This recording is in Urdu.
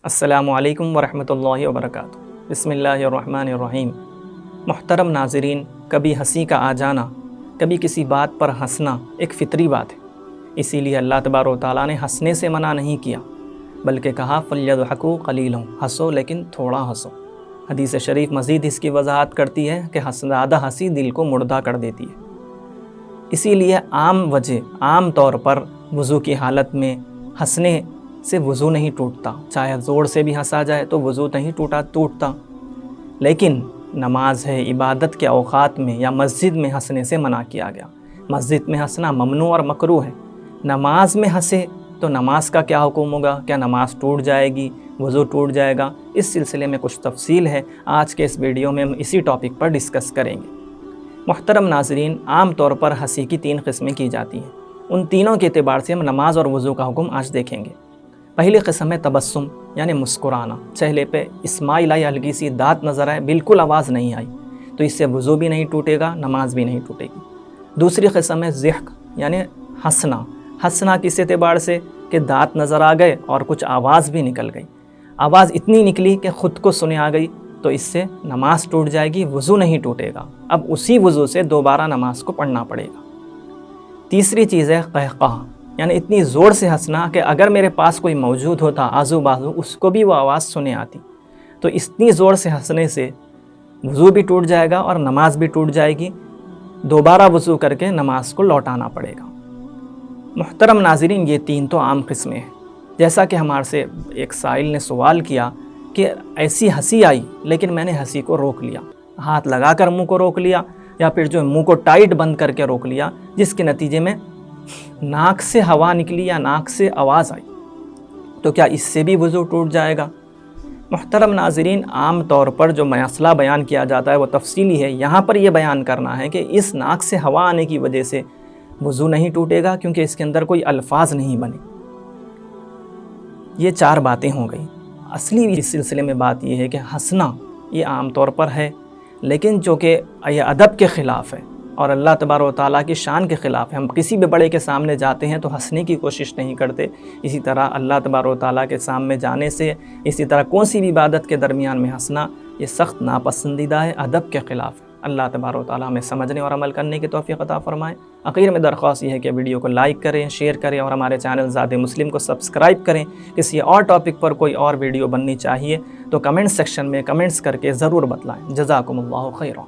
السلام علیکم ورحمۃ اللہ وبرکاتہ۔ بسم اللہ الرحمن الرحیم۔ محترم ناظرین، کبھی ہنسی کا آ جانا، کبھی کسی بات پر ہنسنا ایک فطری بات ہے۔ اسی لیے اللہ تبارک و تعالیٰ نے ہنسنے سے منع نہیں کیا، بلکہ کہا فَلْيَضْحَكُوا قَلِيلًا، ہنسو لیکن تھوڑا ہنسو۔ حدیث شریف مزید اس کی وضاحت کرتی ہے کہ زیادہ ہنسی دل کو مردہ کر دیتی ہے۔ اسی لیے عام طور پر وضو کی حالت میں ہنسنے سے وضو نہیں ٹوٹتا، چاہے زور سے بھی ہنسا جائے تو وضو نہیں ٹوٹتا، لیکن نماز ہے، عبادت کے اوقات میں یا مسجد میں ہنسنے سے منع کیا گیا۔ مسجد میں ہنسنا ممنوع اور مکروہ ہے۔ نماز میں ہنسے تو نماز کا کیا حکم ہوگا؟ کیا نماز ٹوٹ جائے گی، وضو ٹوٹ جائے گا؟ اس سلسلے میں کچھ تفصیل ہے، آج کے اس ویڈیو میں ہم اسی ٹاپک پر ڈسکس کریں گے۔ محترم ناظرین، عام طور پر ہنسی کی 3 قسمیں کی جاتی ہیں۔ ان تینوں کے اعتبار سے ہم نماز اور وضو کا حکم آج دیکھیں گے۔ پہلی قسم ہے تبسم، یعنی مسکرانا۔ چہرے پہ اسمائل آئی، ہلکی سی دانت نظر آئے، بالکل آواز نہیں آئی، تو اس سے وضو بھی نہیں ٹوٹے گا، نماز بھی نہیں ٹوٹے گی۔ دوسری قسم ہے ضحک، یعنی ہنسنا کس اعتبار سے کہ دانت نظر آ گئے اور کچھ آواز بھی نکل گئی، آواز اتنی نکلی کہ خود کو سنے آ گئی، تو اس سے نماز ٹوٹ جائے گی، وضو نہیں ٹوٹے گا۔ اب اسی وضو سے دوبارہ نماز کو پڑھنا پڑے گا۔ تیسری چیز ہے قہقہ، یعنی اتنی زور سے ہنسنا کہ اگر میرے پاس کوئی موجود ہوتا آزو بازو، اس کو بھی وہ آواز سنے آتی۔ تو اتنی زور سے ہنسنے سے وضو بھی ٹوٹ جائے گا اور نماز بھی ٹوٹ جائے گی، دوبارہ وضو کر کے نماز کو لوٹانا پڑے گا۔ محترم ناظرین، یہ 3 تو عام قسمیں ہیں۔ جیسا کہ ہمارے سے ایک سائل نے سوال کیا کہ ایسی ہنسی آئی لیکن میں نے ہنسی کو روک لیا، ہاتھ لگا کر منہ کو روک لیا، یا پھر جو منہ کو ٹائٹ بند کر کے روک لیا، جس کے نتیجے میں ناک سے ہوا نکلی یا ناک سے آواز آئی، تو کیا اس سے بھی وضو ٹوٹ جائے گا؟ محترم ناظرین، عام طور پر جو مسئلہ بیان کیا جاتا ہے وہ تفصیلی ہے۔ یہاں پر یہ بیان کرنا ہے کہ اس ناک سے ہوا آنے کی وجہ سے وضو نہیں ٹوٹے گا، کیونکہ اس کے اندر کوئی الفاظ نہیں بنے۔ یہ 4 باتیں ہو گئی۔ اصلی اس سلسلے میں بات یہ ہے کہ ہنسنا یہ عام طور پر ہے، لیکن جو کہ یہ ادب کے خلاف ہے اور اللہ تبارک و تعالیٰ کی شان کے خلاف ہے۔ ہم کسی بھی بڑے کے سامنے جاتے ہیں تو ہنسنے کی کوشش نہیں کرتے، اسی طرح اللہ تبارک و تعالیٰ کے سامنے جانے سے، اسی طرح کون سی بھی عبادت کے درمیان میں ہنسنا یہ سخت ناپسندیدہ ہے، ادب کے خلاف ہے۔ اللہ تبارک و تعالیٰ ہمیں سمجھنے اور عمل کرنے کی توفیق عطا فرمائے۔ آخر میں درخواست یہ ہے کہ ویڈیو کو لائک کریں، شیئر کریں اور ہمارے چینل ذات مسلم کو سبسکرائب کریں۔ کسی اور ٹاپک پر کوئی اور ویڈیو بننی چاہیے تو کمنٹ سیکشن میں کمنٹس کر کے ضرور بتلائیں۔ جزاکم اللہ خیرا۔